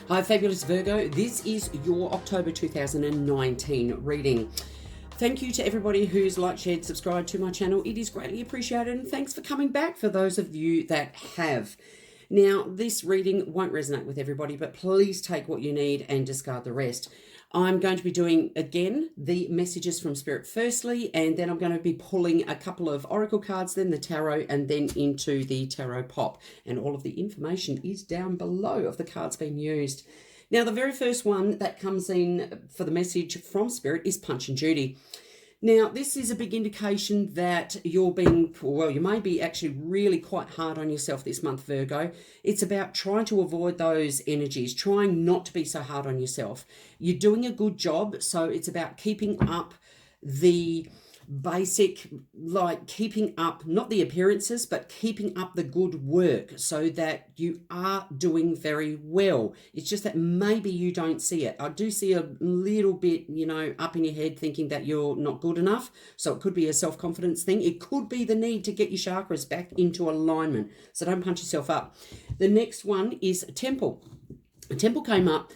Hi, fabulous Virgo. This is your October 2019 reading. Thank you to everybody who's liked, shared, subscribed to my channel. It is greatly appreciated, and thanks for coming back for those of you that have. Now, this reading won't resonate with everybody, but please take what you need and discard the rest. I'm going to be doing, again, the messages from Spirit firstly, and then I'm going to be pulling a couple of oracle cards, then the tarot, and then into the tarot pop. And all of the information is down below of the cards being used. Now, the very first one that comes in for the message from Spirit is Punch and Judy. Now, this is a big indication that you're being, well, you may be actually really quite hard on yourself this month, Virgo. It's about trying to avoid those energies, trying not to be so hard on yourself. You're doing a good job, so it's about keeping up the basic, like keeping up, not the appearances, but keeping up the good work so that you are doing very well. It's just that maybe you don't see it. I do see a little bit, up in your head thinking that you're not good enough. So it could be a self-confidence thing. It could be the need to get your chakras back into alignment. So don't punch yourself up. The next one is Temple. A Temple came up.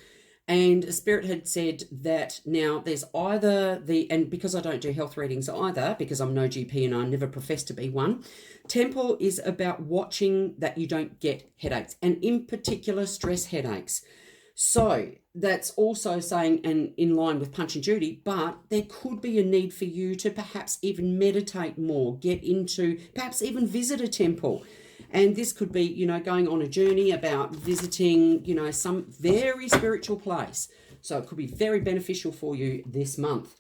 And Spirit had said that now there's either and because I don't do health readings either, because I'm no GP and I never profess to be one, Temple is about watching that you don't get headaches, and in particular stress headaches. So that's also saying, and in line with Punch and Judy, but there could be a need for you to perhaps even meditate more, get into, perhaps even visit a temple. And this could be, going on a journey about visiting, some very spiritual place. So it could be very beneficial for you this month.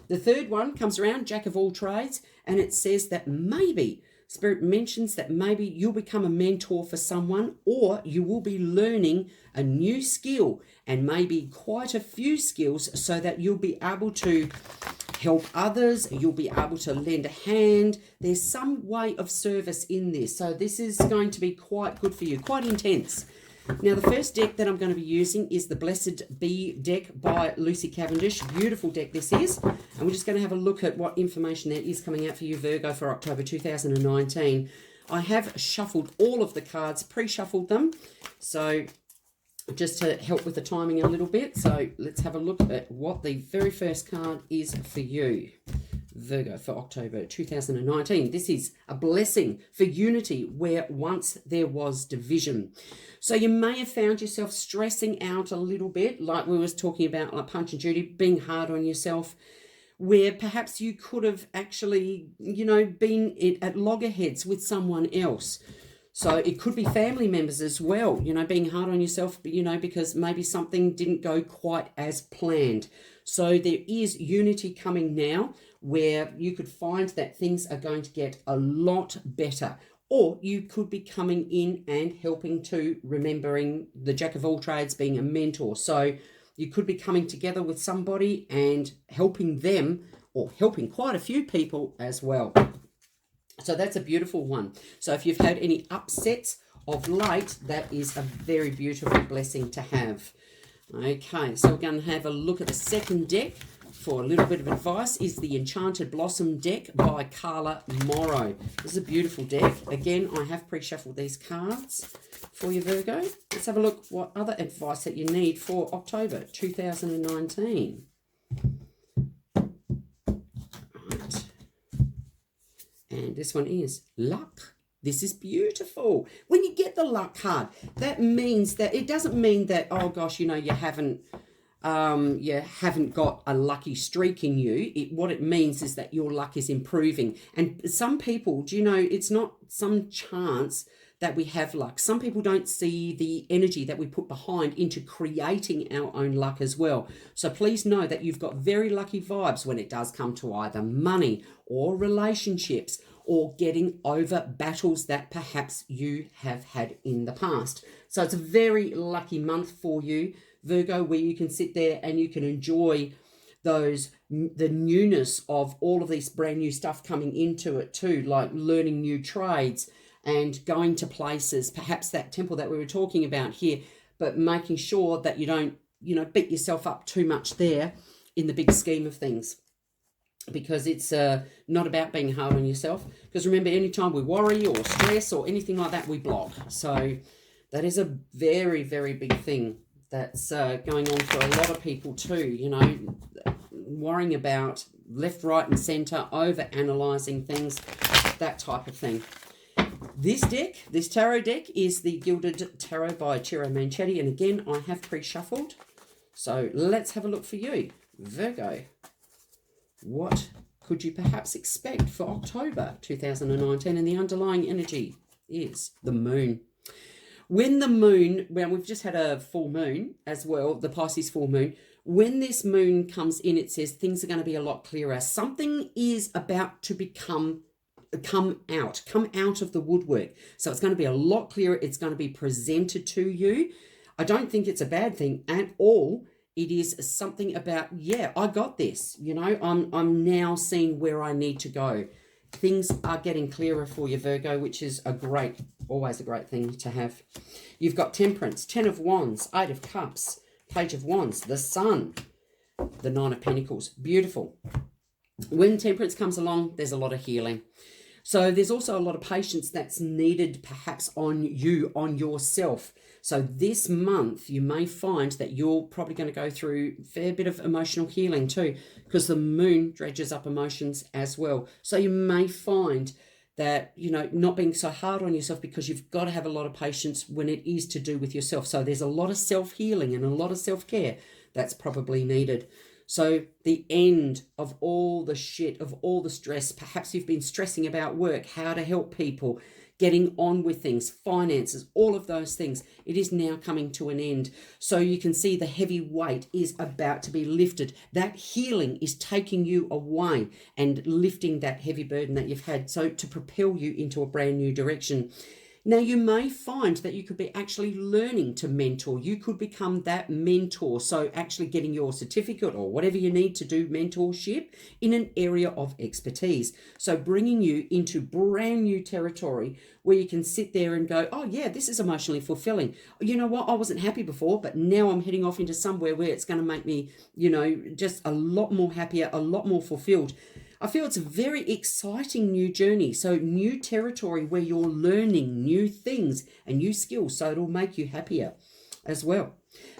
The third one comes around, Jack of all trades, and it says that maybe, Spirit mentions that maybe you'll become a mentor for someone, or you will be learning a new skill, and maybe quite a few skills, so that you'll be able to help others, you'll be able to lend a hand. There's some way of service in this. So this is going to be quite good for you, quite intense. Now, the first deck that I'm going to be using is the Blessed Bee deck by Lucy Cavendish. Beautiful deck this is. And we're just going to have a look at what information there is coming out for you, Virgo, for October 2019. I have shuffled all of the cards, pre-shuffled them. So just to help with the timing a little bit. So let's have a look at what the very first card is for you, Virgo, for October 2019. This is a blessing for unity where once there was division. So you may have found yourself stressing out a little bit, like we was talking about, like Punch and Judy, being hard on yourself, where perhaps you could have actually, been at loggerheads with someone else. So it could be family members as well, being hard on yourself, because maybe something didn't go quite as planned. So there is unity coming now where you could find that things are going to get a lot better. Or you could be coming in and helping to, remembering the Jack of all trades, being a mentor. So you could be coming together with somebody and helping them, or helping quite a few people as well. So that's a beautiful one. So if you've had any upsets of late, that is a very beautiful blessing to have. Okay, so we're going to have a look at the second deck for a little bit of advice. Is the Enchanted Blossom deck by Carla, Morrow. This is a beautiful deck. Again, I have pre-shuffled these cards for you, Virgo. Let's have a look what other advice that you need for October 2019. And this one is luck. This is beautiful. When you get the luck card, that means that, it doesn't mean that, oh gosh, you haven't got a lucky streak in you. What it means is that your luck is improving. And some people, it's not some chance that we have luck. Some people don't see the energy that we put behind into creating our own luck as well. So please know that you've got very lucky vibes when it does come to either money or relationships, or getting over battles that perhaps you have had in the past. So it's a very lucky month for you, Virgo, where you can sit there and you can enjoy the newness of all of this brand new stuff coming into it too, like learning new trades and going to places, perhaps that temple that we were talking about here, but making sure that you don't, beat yourself up too much there in the big scheme of things. Because it's not about being hard on yourself. Because remember, anytime we worry or stress or anything like that, we block. So that is a very, very big thing that's going on for a lot of people too, you know, worrying about left, right and centre, over-analysing things, that type of thing. This deck, this tarot deck, is the Gilded Tarot by Ciro Manchetti, and again, I have pre-shuffled. So let's have a look for you, Virgo. What could you perhaps expect for October 2019? And the underlying energy is the moon. When the moon, well, we've just had a full moon as well, the Pisces full moon. When this moon comes in, it says things are going to be a lot clearer. Something is about to come out of the woodwork. So it's going to be a lot clearer. It's going to be presented to you. I don't think it's a bad thing at all. It is something about, yeah, I got this. You know, I'm now seeing where I need to go. Things are getting clearer for you, Virgo, which is always a great thing to have. You've got Temperance, 10 of Wands, 8 of Cups, Page of Wands, the Sun, the 9 of Pentacles. Beautiful. When Temperance comes along, there's a lot of healing. So there's also a lot of patience that's needed perhaps on you, on yourself. So this month, you may find that you're probably going to go through a fair bit of emotional healing too, because the moon dredges up emotions as well. So you may find that, you know, not being so hard on yourself, because you've got to have a lot of patience when it is to do with yourself. So there's a lot of self-healing and a lot of self-care that's probably needed. So the end of all the shit, of all the stress, perhaps you've been stressing about work, how to help people, getting on with things, finances, all of those things, it is now coming to an end. So you can see the heavy weight is about to be lifted. That healing is taking you away and lifting that heavy burden that you've had, so to propel you into a brand new direction. Now, you may find that you could be actually learning to mentor. You could become that mentor. So actually getting your certificate or whatever you need to do mentorship in an area of expertise. So bringing you into brand new territory where you can sit there and go, oh yeah, this is emotionally fulfilling. You know what? I wasn't happy before, but now I'm heading off into somewhere where it's going to make me, you know, just a lot more happier, a lot more fulfilled. I feel it's a very exciting new journey. So new territory where you're learning new things and new skills. So it'll make you happier as well.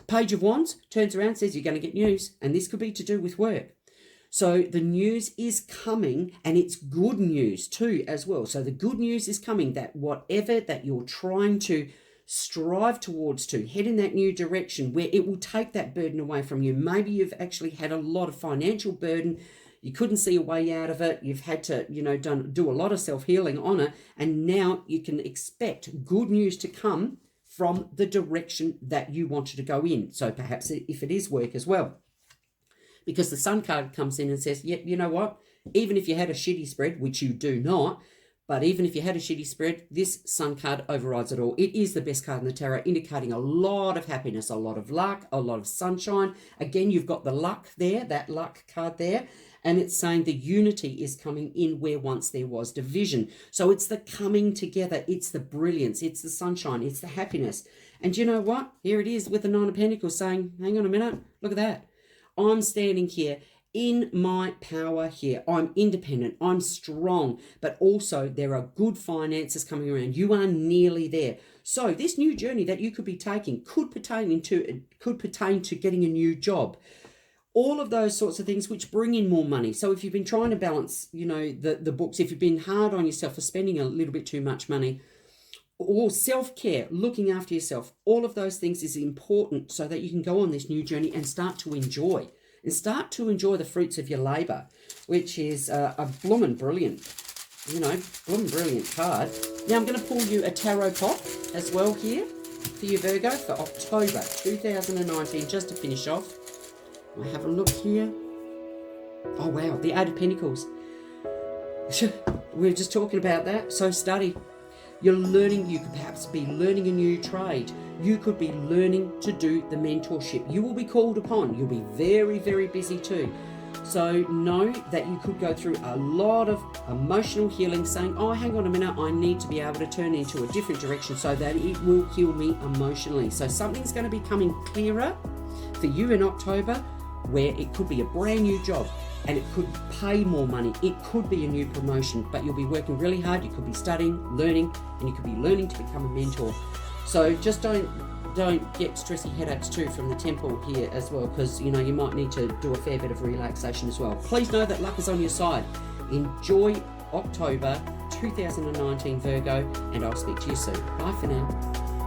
Page of Wands turns around, says you're going to get news. And this could be to do with work. So the news is coming, and it's good news too as well. So the good news is coming, that whatever that you're trying to strive towards to head in that new direction where it will take that burden away from you. Maybe you've actually had a lot of financial burden. You couldn't see a way out of it. You've had to, you know, do a lot of self-healing on it. And now you can expect good news to come from the direction that you wanted to go in. So perhaps if it is work as well. Because the Sun card comes in and says, yeah, you know what? Even if you had a shitty spread, which you do not, but even if you had a shitty spread, this Sun card overrides it all. It is the best card in the tarot, indicating a lot of happiness, a lot of luck, a lot of sunshine. Again, you've got the luck there, that luck card there. And it's saying the unity is coming in where once there was division. So it's the coming together. It's the brilliance. It's the sunshine. It's the happiness. And you know what? Here it is with the 9 of Pentacles saying, hang on a minute. Look at that. I'm standing here in my power here. I'm independent. I'm strong. But also there are good finances coming around. You are nearly there. So this new journey that you could be taking could pertain to getting a new job. All of those sorts of things which bring in more money. So if you've been trying to balance, you know, the books, if you've been hard on yourself for spending a little bit too much money, or self-care, looking after yourself, all of those things is important so that you can go on this new journey and start to enjoy the fruits of your labor, which is a bloomin' brilliant, bloomin' brilliant card. Now I'm going to pull you a tarot pot as well here for you, Virgo, for October 2019, just to finish off. We'll have a look here. Oh, wow, the 8 of Pentacles. We were just talking about that. So study. You're learning. You could perhaps be learning a new trade. You could be learning to do the mentorship. You will be called upon. You'll be very, very busy too. So know that you could go through a lot of emotional healing, saying, oh, hang on a minute, I need to be able to turn into a different direction so that it will heal me emotionally. So something's going to be coming clearer for you in October, where it could be a brand new job and it could pay more money. It could be a new promotion, but you'll be working really hard. You could be studying, learning, and you could be learning to become a mentor. So just don't don't get stressy headaches too from the temple here as well, because you know you might need to do a fair bit of relaxation as well. Please know that luck is on your side. Enjoy October 2019, Virgo, and I'll speak to you soon. Bye for now.